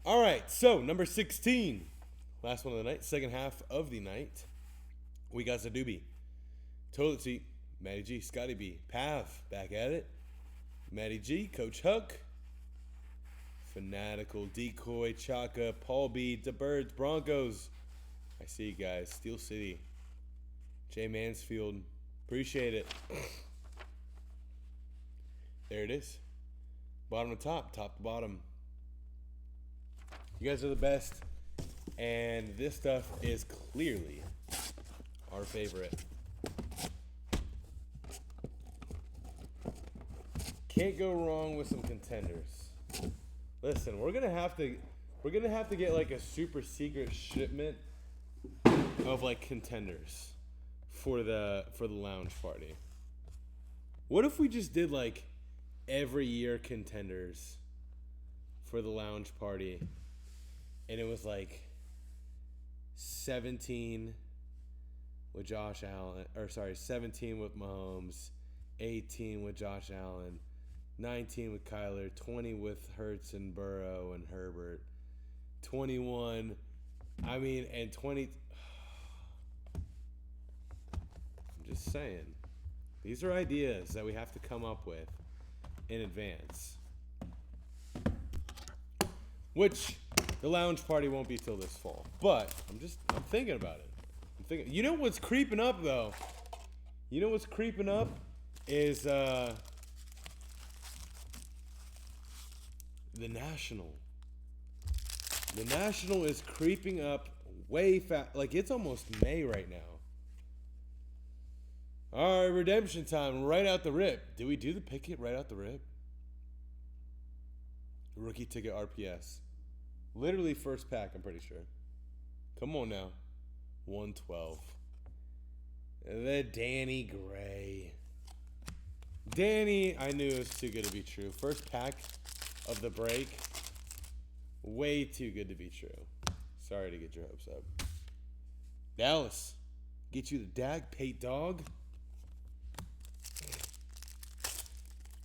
All right, so number 16. Last one of the night, second half of the night. We got Zadubi. Toilet Seat, Matty G, Scotty B, Pav, back at it. Matty G, Coach Huck. Fanatical, Decoy, Chaka, Paul B, the Birds, Broncos. I see you guys. Steel City. Jay Mansfield. Appreciate it. There it is. Bottom to top, top to bottom. You guys are the best. And this stuff is clearly our favorite. Can't go wrong with some contenders. Listen, we're gonna have to get like a super secret shipment of like contenders for the lounge party. What if we just did like every year contenders for the lounge party, and it was like 17 with Josh Allen, 17 with Mahomes, 18 with Josh Allen, 19 with Kyler, 20 with Hurts and Burrow and Herbert, 21, and 20. I'm just saying. These are ideas that we have to come up with in advance. Which the lounge party won't be till this fall. But I'm thinking about it. You know what's creeping up though? You know what's creeping up is the National. The National is creeping up way fast. Like, it's almost May right now. All right, redemption time right out the rip. Did we do the picket right out the rip? Rookie ticket RPS. Literally first pack, I'm pretty sure. Come on now. 112. The Danny Gray. Danny, I knew it was too good to be true. First pack of the break. Way too good to be true. Sorry to get your hopes up. Dallas. Get you the dag, Pate Dog.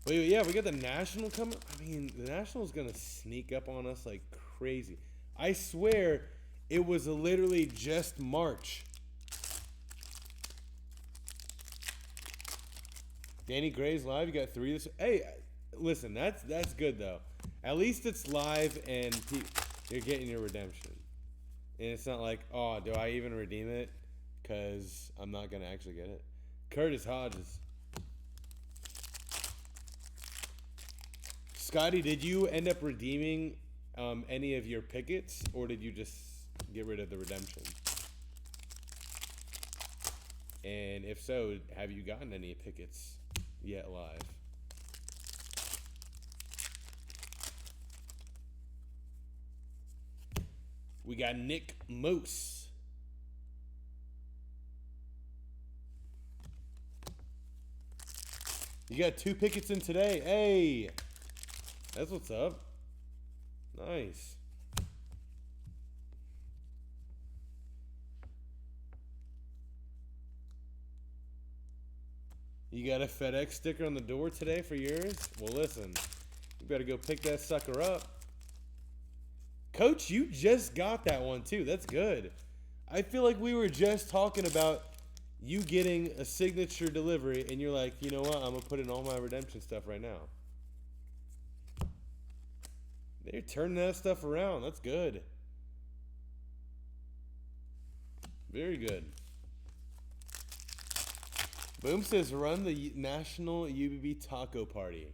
Wait, yeah, we got the National coming. The National's going to sneak up on us like crazy. I swear it was literally just March. Danny Gray's live. You got 3 this. Hey, listen, that's good though. At least it's live and you're getting your redemption. And it's not like, oh, do I even redeem it? Because I'm not going to actually get it. Curtis Hodges. Scotty, did you end up redeeming any of your pickets, or did you just get rid of the redemption? And if so, have you gotten any pickets yet live? We got Nick Moose. You got 2 pickets in today. Hey, that's what's up. Nice. You got a FedEx sticker on the door today for yours? Well, listen, you better go pick that sucker up. Coach, you just got that one too. That's good. I feel like we were just talking about you getting a signature delivery, and you're like, you know what? I'm going to put in all my redemption stuff right now. They're turning that stuff around. That's good. Very good. Boom says, run the National UBB Taco Party.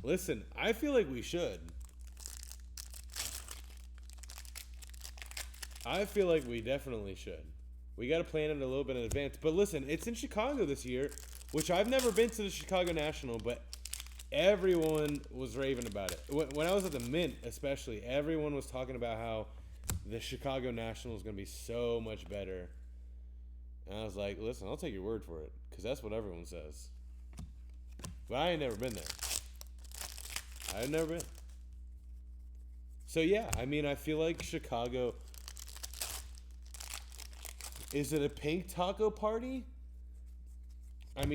Listen, I feel like we should. I feel like we definitely should. We got to plan it a little bit in advance. But listen, it's in Chicago this year, which I've never been to the Chicago National, but everyone was raving about it. When I was at the Mint, especially, everyone was talking about how the Chicago National is going to be so much better. And I was like, listen, I'll take your word for it, because that's what everyone says. But I ain't never been there. I've never been. So, yeah, I feel like Chicago... Is it a pink taco party?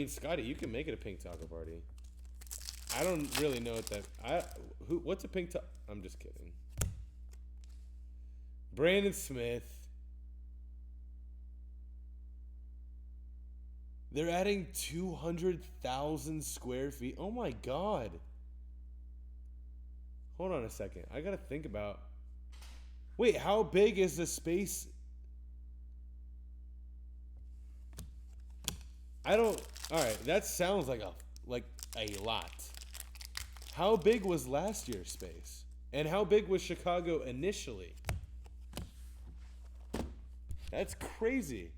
Scotty, you can make it a pink taco party. I don't really know what that. What's a pink top? I'm just kidding. Brandon Smith. They're adding 200,000 square feet. Oh my God. Hold on a second. I gotta think about. Wait, how big is the space? I don't. All right, that sounds like a lot. How big was last year's space? And how big was Chicago initially? That's crazy.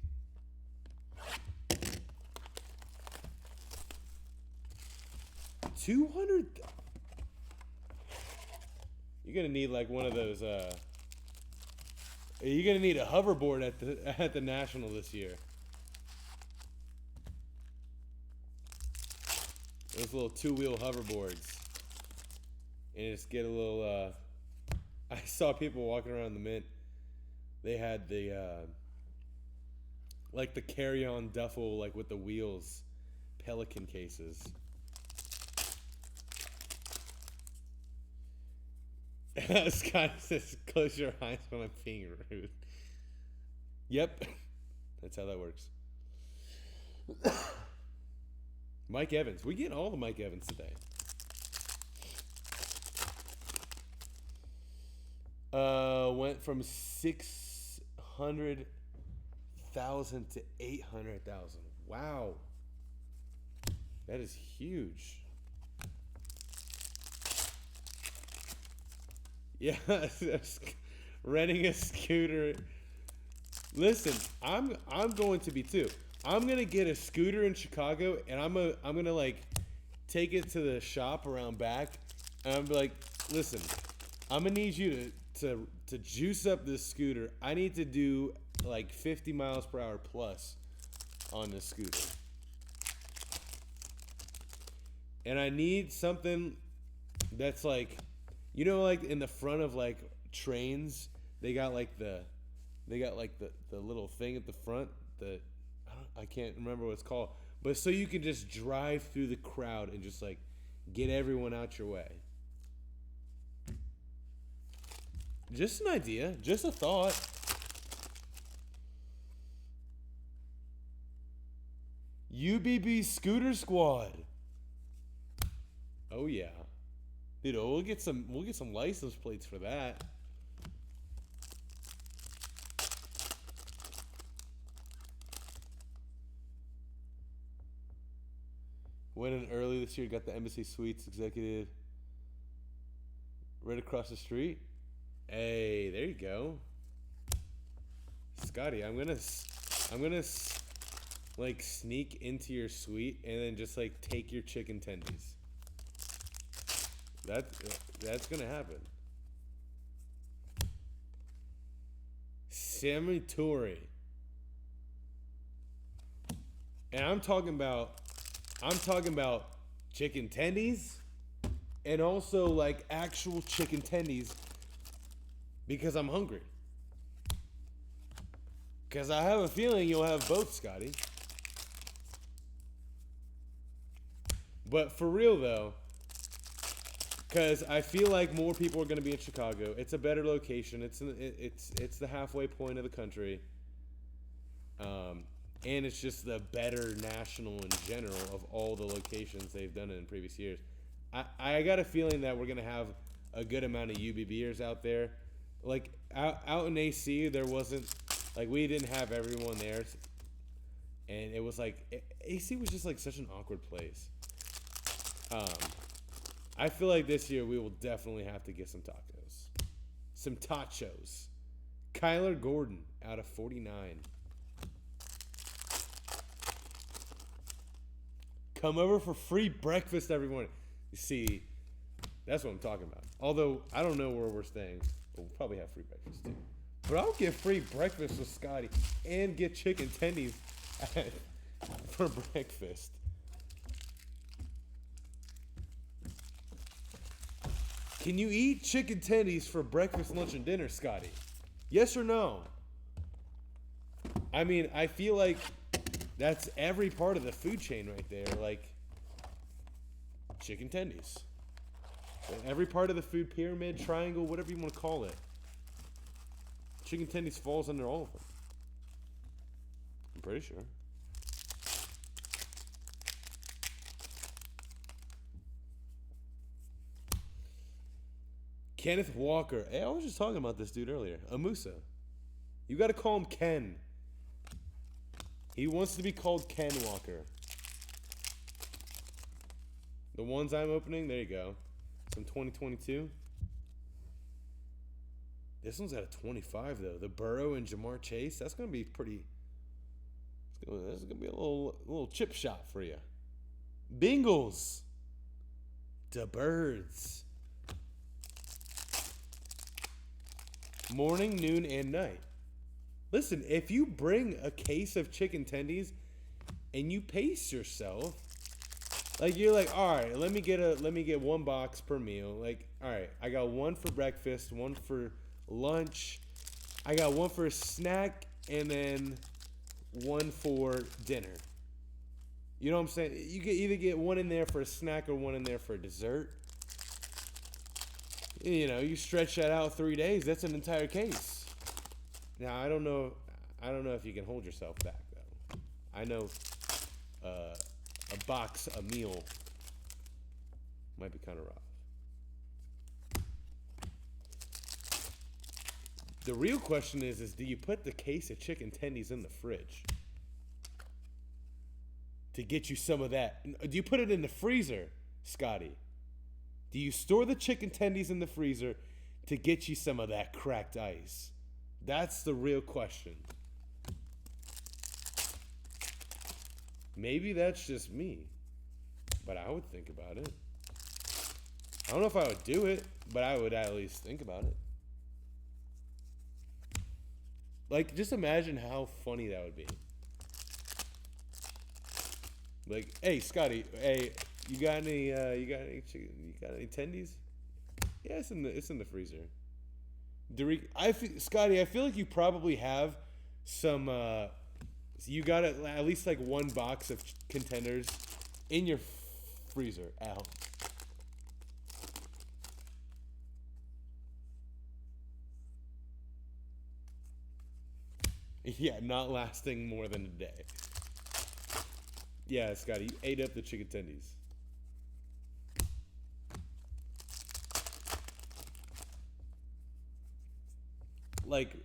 $200. You're gonna need like one of those. You're gonna need a hoverboard at the National this year. Those little 2-wheel hoverboards, and just get a little. I saw people walking around the Mint. They had the like the carry-on duffel, like with the wheels, Pelican cases. Scott says, "Close your eyes when I'm being rude." Yep, that's how that works. Mike Evans. We get all the Mike Evans today. Went from 600,000 to 800,000. Wow. That is huge. Yeah, renting a scooter. Listen, I'm going to be too. I'm gonna get a scooter in Chicago, and I'm gonna like take it to the shop around back, and I'm like, listen, I'm gonna need you to juice up this scooter. I need to do like 50 miles per hour plus on this scooter, and I need something that's like, you know, like in the front of like trains, they got like the little thing at the front that. I can't remember what it's called, but so you can just drive through the crowd and just like get everyone out your way. Just an idea, just a thought. UBB Scooter Squad. Oh yeah, dude. We'll get some license plates for that. Went in early this year, got the Embassy Suites executive right across the street. Hey, there you go. Scotty, I'm gonna like sneak into your suite and then just like take your chicken tendies. That's gonna happen. Sammy Torrey. And I'm talking about chicken tendies and also like actual chicken tendies because I'm hungry. Because I have a feeling you'll have both, Scotty. But for real though, because I feel like more people are going to be in Chicago. It's a better location. It's the halfway point of the country. And it's just the better national in general of all the locations they've done it in previous years. I got a feeling that we're going to have a good amount of UBBers out there. Like, out in AC, there wasn't, like, we didn't have everyone there. And it was like, AC was just like such an awkward place. I feel like this year we will definitely have to get some tacos. Some tachos. Kyler Gordon out of 49. Come over for free breakfast every morning. You see, that's what I'm talking about. Although, I don't know where we're staying. We'll probably have free breakfast too. But I'll get free breakfast with Scotty and get chicken tendies for breakfast. Can you eat chicken tendies for breakfast, lunch, and dinner, Scotty? Yes or no? I mean, I feel like that's every part of the food chain right there. Like, chicken tendies. Every part of the food pyramid, triangle, whatever you want to call it. Chicken tendies falls under all of them. I'm pretty sure. Kenneth Walker. Hey, I was just talking about this dude earlier. Amusa. You got to call him Ken. He wants to be called Ken Walker. The ones I'm opening, there you go. Some 2022. This one's at a 25 though. The Burrow and Jamar Chase. That's gonna be pretty. That's gonna be a little chip shot for you. Bengals. The Birds. Morning, noon, and night. Listen, if you bring a case of chicken tendies and you pace yourself, like you're like, all right, let me get one box per meal. Like, all right, I got one for breakfast, one for lunch, I got one for a snack, and then one for dinner. You know what I'm saying? You can either get one in there for a snack or one in there for a dessert. You know, you stretch that out 3 days. That's an entire case. Now, I don't know if you can hold yourself back though. I know a box a meal might be kind of rough. The real question is do you put the case of chicken tendies in the fridge to get you some of that? Do you put it in the freezer, Scotty? Do you store the chicken tendies in the freezer to get you some of that cracked ice? That's the real question. Maybe that's just me, but I would think about it. I don't know if I would do it, but I would at least think about it. Like, just imagine how funny that would be. Like, hey, Scotty, hey, you got any tendies? Yeah, it's in the freezer. Scotty, I feel like you probably have some. You got at least like one box of Contenders in your freezer at home. Yeah, not lasting more than a day. Yeah, Scotty, you ate up the chicken tendies. Like,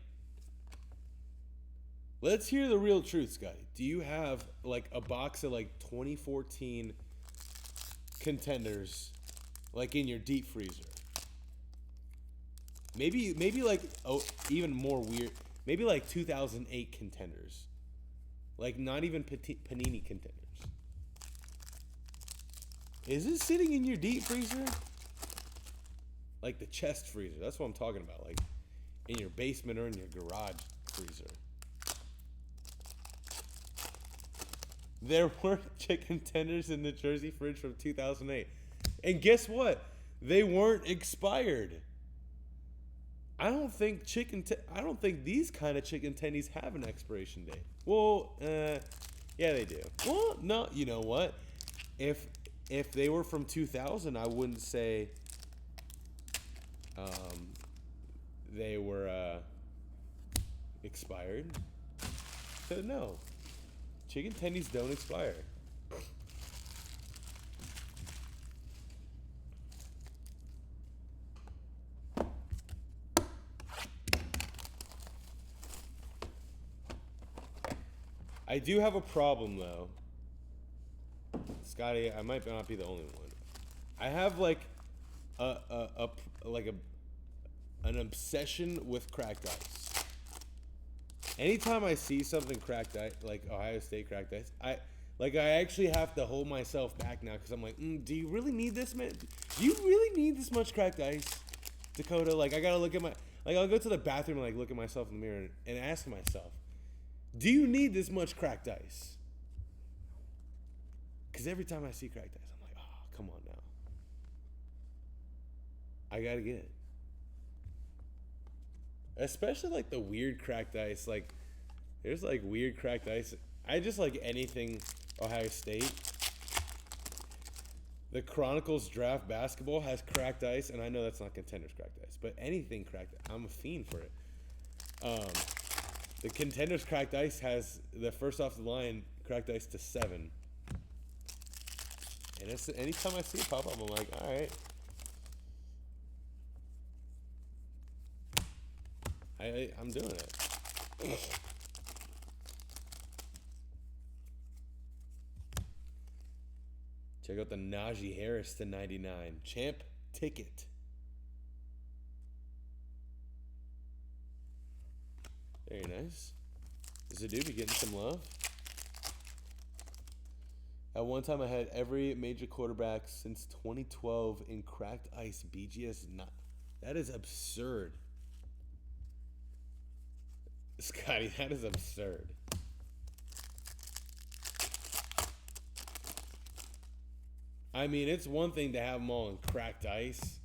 let's hear the real truth, Scotty. Do you have like a box of like 2014 Contenders like in your deep freezer? Maybe like even more weird. Maybe like 2008 Contenders. Like not even Panini Contenders. Is it sitting in your deep freezer? Like the chest freezer. That's what I'm talking about. Like in your basement or in your garage freezer. There were chicken tenders in the Jersey fridge from 2008. And guess what? They weren't expired. I don't think these kind of chicken tendies have an expiration date. Well, yeah, they do. Well, no, you know what? If they were from 2000, I wouldn't say they were expired. So no, chicken tendies don't expire. I do have a problem though, Scotty. I might not be the only one. I have like an obsession with cracked ice. Anytime I see something cracked ice, like Ohio State cracked ice, I actually have to hold myself back now because I'm like, do you really need this, man? Do you really need this much cracked ice, Dakota? Like I gotta look at I'll go to the bathroom and like look at myself in the mirror and ask myself, do you need this much cracked ice? Because every time I see cracked ice, I'm like, oh, come on now. I gotta get it. Especially like the weird cracked ice. Like, there's like weird cracked ice. I just like anything Ohio State. The Chronicles draft basketball has cracked ice, and I know that's not Contenders cracked ice, but anything cracked, I'm a fiend for it. The Contenders cracked ice has the first off the line cracked ice to 7. And it's anytime I see it pop up, I'm like, all right. I'm doing it. Check out the Najee Harris to 99. Champ ticket. Very nice. Zadubi getting some love. At one time, I had every major quarterback since 2012 in cracked ice BGS. That is absurd. Scotty, that is absurd. I mean, it's one thing to have them all in cracked ice,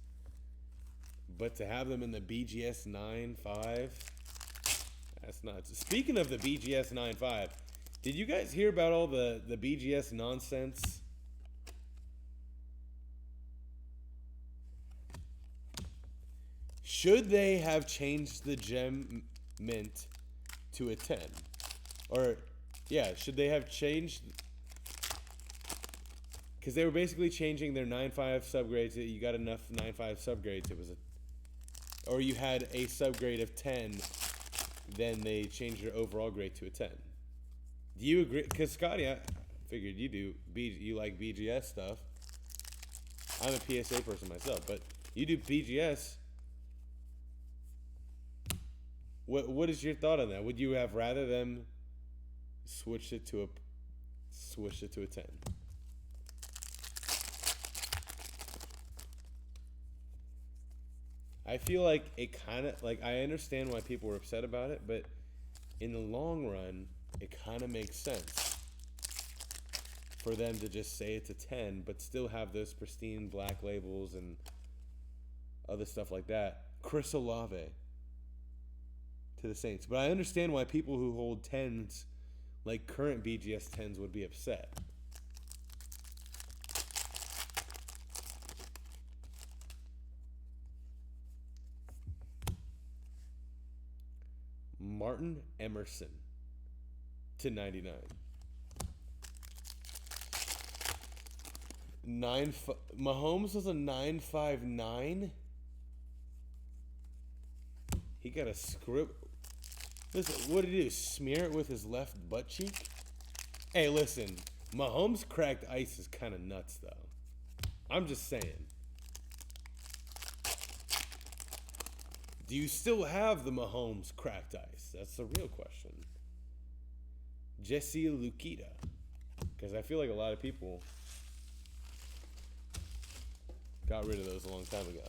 but to have them in the BGS 9.5, that's nuts. Speaking of the BGS 9.5, did you guys hear about all the BGS nonsense? Should they have changed the gem mint to a 10? Or, yeah, should they have changed? Because they were basically changing their 9.5 subgrades. You got enough 9.5 subgrades. It was or you had a subgrade of 10, then they changed your overall grade to a 10. Do you agree? Because Scotty, I figured you do. You like BGS stuff. I'm a PSA person myself, but you do BGS. What is your thought on that? Would you have rather them switch it to a 10? I feel like it kind of, like, I understand why people were upset about it, but in the long run, it kind of makes sense for them to just say it's a 10, but still have those pristine black labels and other stuff like that. Chris Olave to the Saints. But I understand why people who hold 10s, like current BGS 10s, would be upset. Martin Emerson to 99. Mahomes was a 9.59. He got a script. Listen, what did he do? Smear it with his left butt cheek? Hey, listen. Mahomes cracked ice is kind of nuts, though. I'm just saying. Do you still have the Mahomes cracked ice? That's the real question. Jesse Lukita. Because I feel like a lot of people got rid of those a long time ago.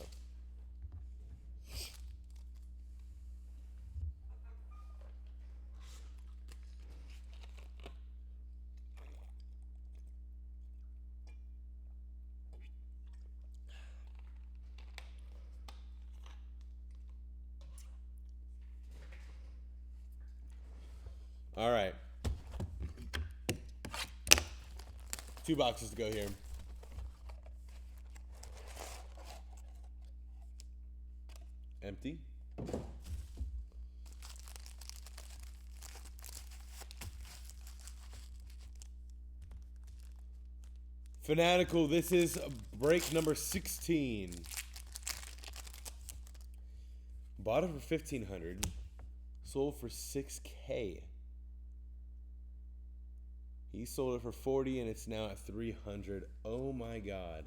All right. 2 boxes to go here. Empty. Fanatical, this is break number 16. Bought it for $1,500. Sold for $6K. He sold it for $40 and it's now at $300. Oh my God.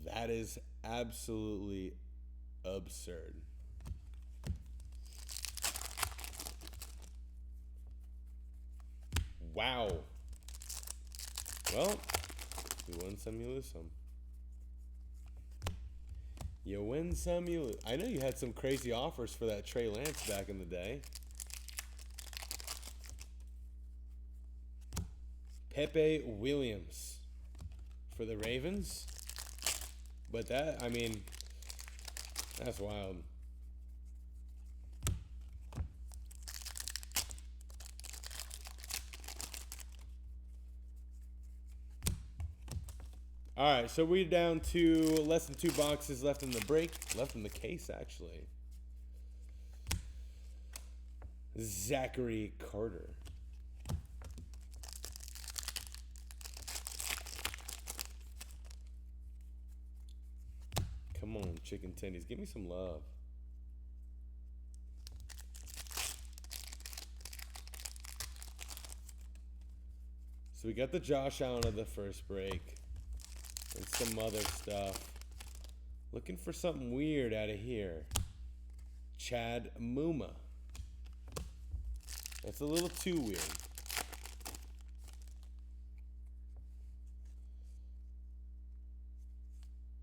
That is absolutely absurd. Wow. Well, you win some, you lose some. You win some, you lose. I know you had some crazy offers for that Trey Lance back in the day. Pepe Williams for the Ravens. But that, I mean, that's wild. All right, so we're down to less than 2 boxes left in the break. Left in the case, actually. Zachary Carter. Come on, chicken tendies. Give me some love. So we got the Josh Allen of the first break. And some other stuff. Looking for something weird out of here. Chad Muma. That's a little too weird.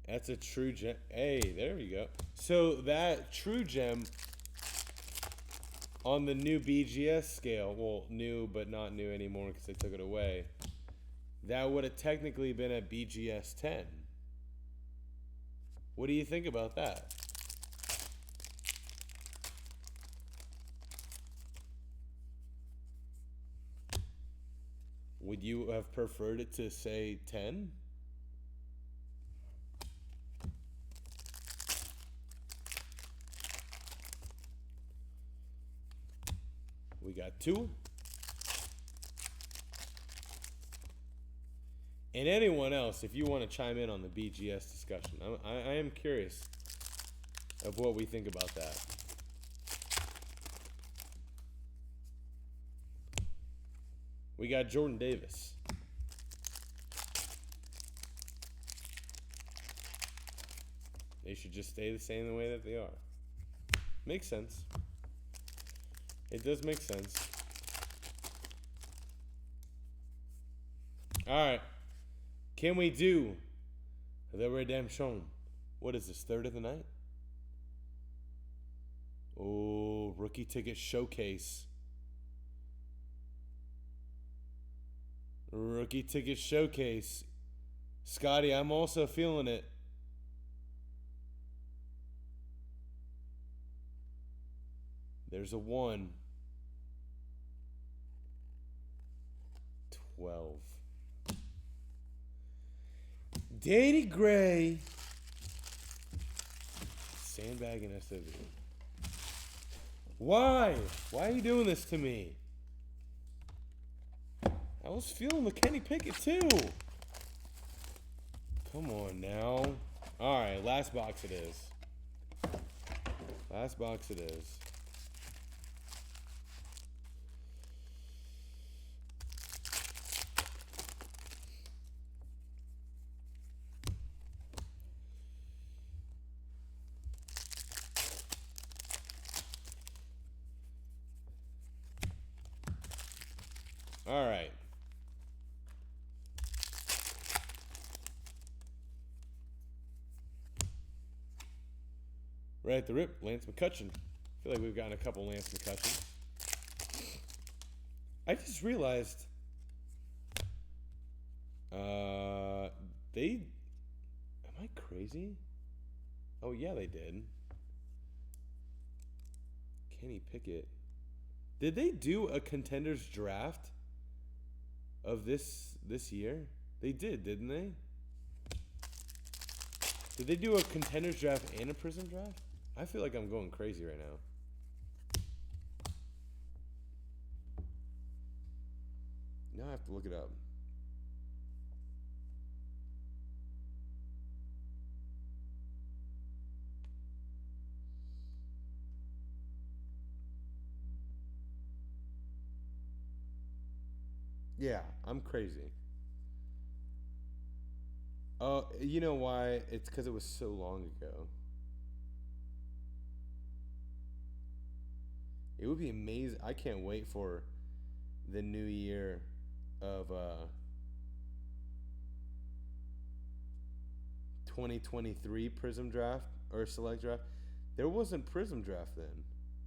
That's a true gem. Hey, there we go. So that true gem on the new BGS scale, well, new but not new anymore because they took it away, that would have technically been a BGS 10. What do you think about that? Would you have preferred it to say 10? We got 2. And anyone else, if you want to chime in on the BGS discussion, I am curious of what we think about that. We got Jordan Davis. They should just stay the same the way that they are. Makes sense. It does make sense. All right. Can we do the redemption? What is this, third of the night? Oh, rookie ticket showcase. Rookie ticket showcase. Scotty, I'm also feeling it. There's a 1. 12. Danny Gray. Sandbagging SOV. Why? Why are you doing this to me? I was feeling the Kenny Pickett too. Come on now. Alright, last box it is. Last box it is. All right. Right at the rip, Lance McCutcheon. I feel like we've gotten a couple Lance McCutcheons. I just realized am I crazy? Oh yeah, they did. Kenny Pickett. Did they do a Contenders draft of this year? They did, didn't they? Did they do a Contenders draft and a Prism draft? I feel like I'm going crazy right now. Now I have to look it up. Yeah, I'm crazy. Oh, you know why? It's because it was so long ago. It would be amazing. I can't wait for the new year of 2023 Prism draft or Select draft. There wasn't Prism draft then,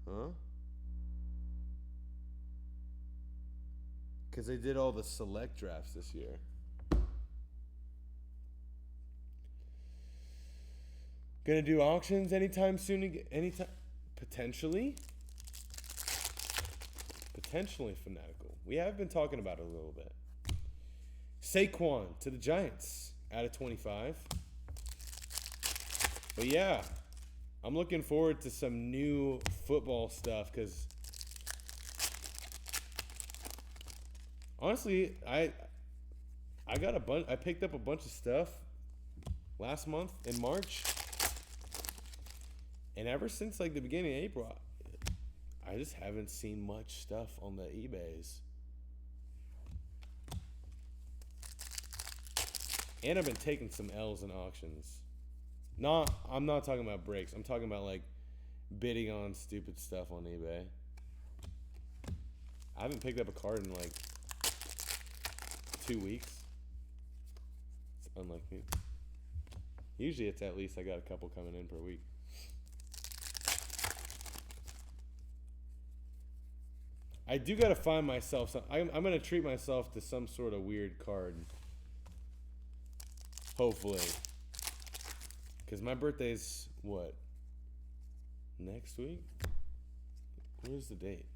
huh? Because they did all the Select drafts this year. Gonna do auctions anytime soon? Anytime? Potentially? Potentially Fanatical. We have been talking about it a little bit. Saquon to the Giants. out of 25. But yeah, I'm looking forward to some new football stuff because honestly, I got a bunch. I picked up a bunch of stuff last month in March, and ever since like the beginning of April, I just haven't seen much stuff on the eBays. And I've been taking some L's in auctions. I'm not talking about breaks. I'm talking about like bidding on stupid stuff on eBay. I haven't picked up a card in like 2 weeks. It's unlike me. Usually it's at least I got a couple coming in per week. I do got to find myself some. I'm going to treat myself to some sort of weird card. Hopefully. Because my birthday's what? Next week? What is the date?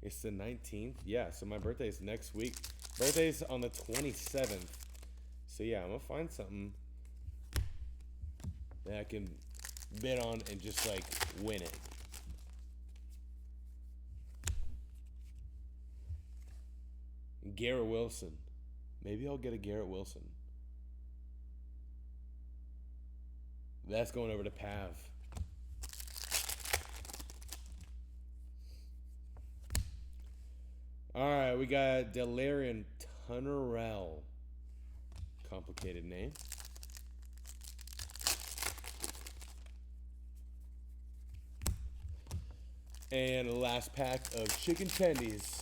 It's the 19th. Yeah, so my birthday's next week. Birthday's on the 27th. So yeah, I'm going to find something that I can bid on and just like win it. Garrett Wilson. Maybe I'll get a Garrett Wilson. That's going over to Pav. All right, we got Delarian Tunnerell. Complicated name. And the last pack of chicken tendies.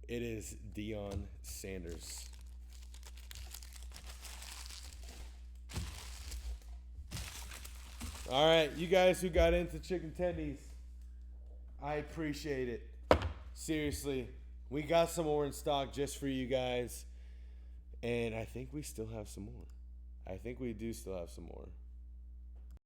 It is Deion Sanders. All right, you guys who got into chicken tendies, I appreciate it. Seriously, we got some more in stock just for you guys. And I think we still have some more. I think we do still have some more.